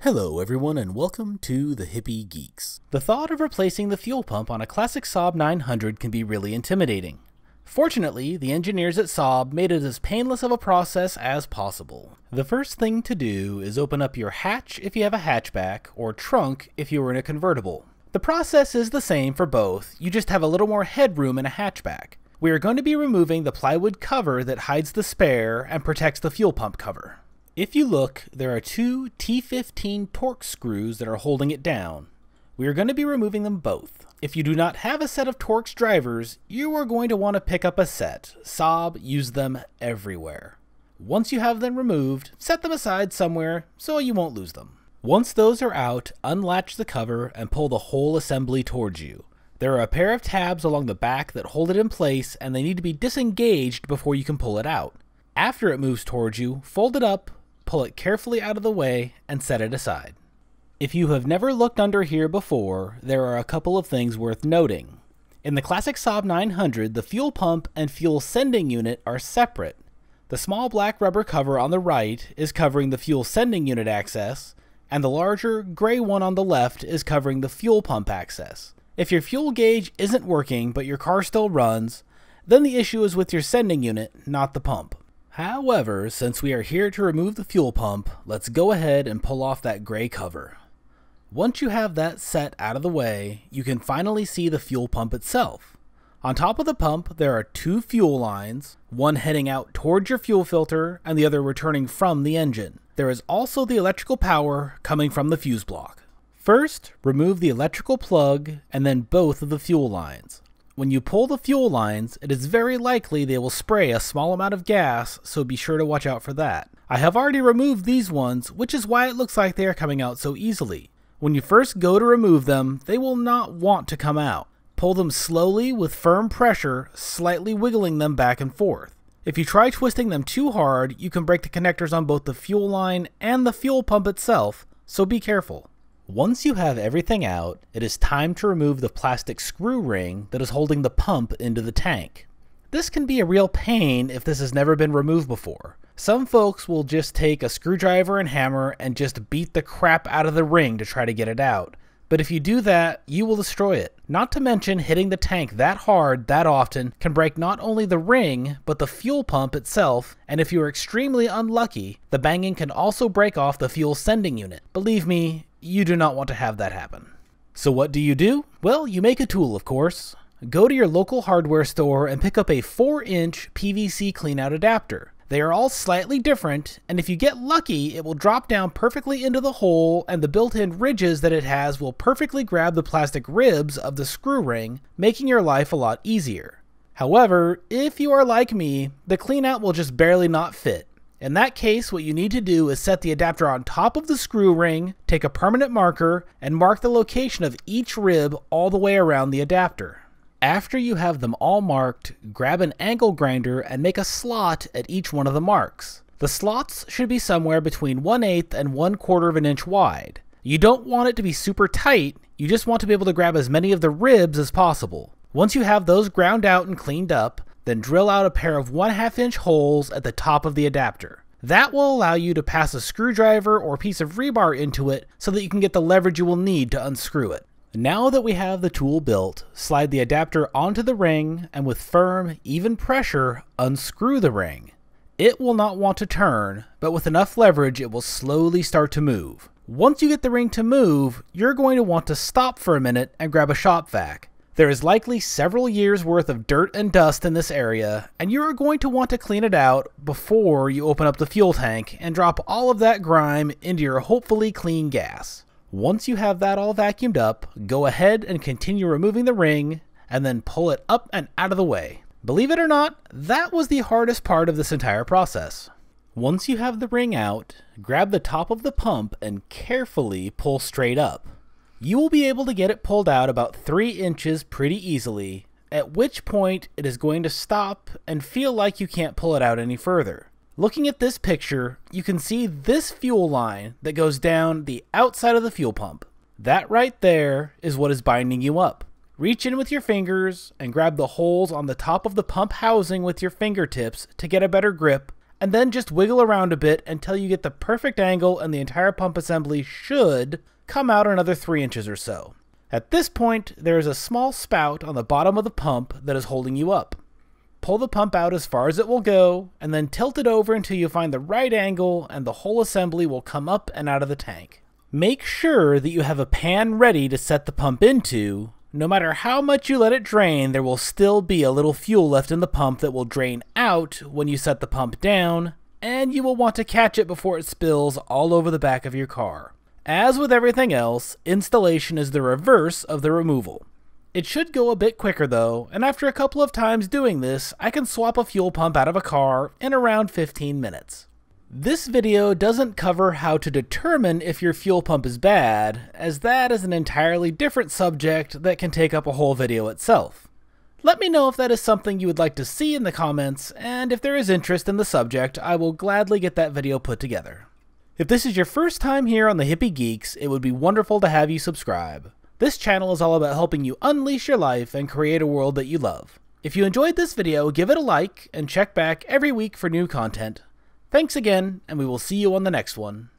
Hello everyone and welcome to the Hippie Geeks. The thought of replacing the fuel pump on a Classic Saab 900 can be really intimidating. Fortunately, the engineers at Saab made it as painless of a process as possible. The first thing to do is open up your hatch if you have a hatchback, or trunk if you are in a convertible. The process is the same for both, you just have a little more headroom in a hatchback. We are going to be removing the plywood cover that hides the spare and protects the fuel pump cover. If you look, there are two T15 Torx screws that are holding it down. We are going to be removing them both. If you do not have a set of Torx drivers, you are going to want to pick up a set. Saab use them everywhere. Once you have them removed, set them aside somewhere so you won't lose them. Once those are out, unlatch the cover and pull the whole assembly towards you. There are a pair of tabs along the back that hold it in place and they need to be disengaged before you can pull it out. After it moves towards you, fold it up, pull it carefully out of the way, and set it aside. If you have never looked under here before, there are a couple of things worth noting. In the Classic Saab 900, the fuel pump and fuel sending unit are separate. The small black rubber cover on the right is covering the fuel sending unit access, and the larger gray one on the left is covering the fuel pump access. If your fuel gauge isn't working but your car still runs, then the issue is with your sending unit, not the pump. However, since we are here to remove the fuel pump, let's go ahead and pull off that gray cover. Once you have that set out of the way, you can finally see the fuel pump itself. On top of the pump, there are two fuel lines, one heading out towards your fuel filter and the other returning from the engine. There is also the electrical power coming from the fuse block. First, remove the electrical plug and then both of the fuel lines. When you pull the fuel lines, it is very likely they will spray a small amount of gas, so be sure to watch out for that. I have already removed these ones, which is why it looks like they are coming out so easily. When you first go to remove them, they will not want to come out. Pull them slowly with firm pressure, slightly wiggling them back and forth. If you try twisting them too hard, you can break the connectors on both the fuel line and the fuel pump itself, so be careful. Once you have everything out, it is time to remove the plastic screw ring that is holding the pump into the tank. This can be a real pain if this has never been removed before. Some folks will just take a screwdriver and hammer and just beat the crap out of the ring to try to get it out. But if you do that, you will destroy it. Not to mention hitting the tank that hard that often can break not only the ring, but the fuel pump itself, and if you are extremely unlucky, the banging can also break off the fuel sending unit. Believe me, you do not want to have that happen. So what do? Well, you make a tool, of course. Go to your local hardware store and pick up a 4-inch PVC cleanout adapter. They are all slightly different, and if you get lucky, it will drop down perfectly into the hole, and the built-in ridges that it has will perfectly grab the plastic ribs of the screw ring, making your life a lot easier. However, if you are like me, the cleanout will just barely not fit. In that case, what you need to do is set the adapter on top of the screw ring, take a permanent marker, and mark the location of each rib all the way around the adapter. After you have them all marked, grab an angle grinder and make a slot at each one of the marks. The slots should be somewhere between 1/8 and 1/4 of an inch wide. You don't want it to be super tight, you just want to be able to grab as many of the ribs as possible. Once you have those ground out and cleaned up, then drill out a pair of 1/2 inch holes at the top of the adapter. That will allow you to pass a screwdriver or piece of rebar into it so that you can get the leverage you will need to unscrew it. Now that we have the tool built, slide the adapter onto the ring and with firm, even pressure, unscrew the ring. It will not want to turn, but with enough leverage it will slowly start to move. Once you get the ring to move, you're going to want to stop for a minute and grab a shop vac. There is likely several years worth of dirt and dust in this area, and you are going to want to clean it out before you open up the fuel tank and drop all of that grime into your hopefully clean gas. Once you have that all vacuumed up, go ahead and continue removing the ring, and then pull it up and out of the way. Believe it or not, that was the hardest part of this entire process. Once you have the ring out, grab the top of the pump and carefully pull straight up. You will be able to get it pulled out about 3 inches pretty easily, at which point it is going to stop and feel like you can't pull it out any further. Looking at this picture, you can see this fuel line that goes down the outside of the fuel pump. That right there is what is binding you up. Reach in with your fingers and grab the holes on the top of the pump housing with your fingertips to get a better grip, and then just wiggle around a bit until you get the perfect angle and the entire pump assembly should come out another 3 inches or so. At this point, there is a small spout on the bottom of the pump that is holding you up. Pull the pump out as far as it will go, and then tilt it over until you find the right angle and the whole assembly will come up and out of the tank. Make sure that you have a pan ready to set the pump into. No matter how much you let it drain, there will still be a little fuel left in the pump that will drain out when you set the pump down, and you will want to catch it before it spills all over the back of your car. As with everything else, installation is the reverse of the removal. It should go a bit quicker though, and after a couple of times doing this, I can swap a fuel pump out of a car in around 15 minutes. This video doesn't cover how to determine if your fuel pump is bad, as that is an entirely different subject that can take up a whole video itself. Let me know if that is something you would like to see in the comments, and if there is interest in the subject, I will gladly get that video put together. If this is your first time here on the Hippie Geeks, it would be wonderful to have you subscribe. This channel is all about helping you unleash your life and create a world that you love. If you enjoyed this video, give it a like and check back every week for new content. Thanks again, and we will see you on the next one.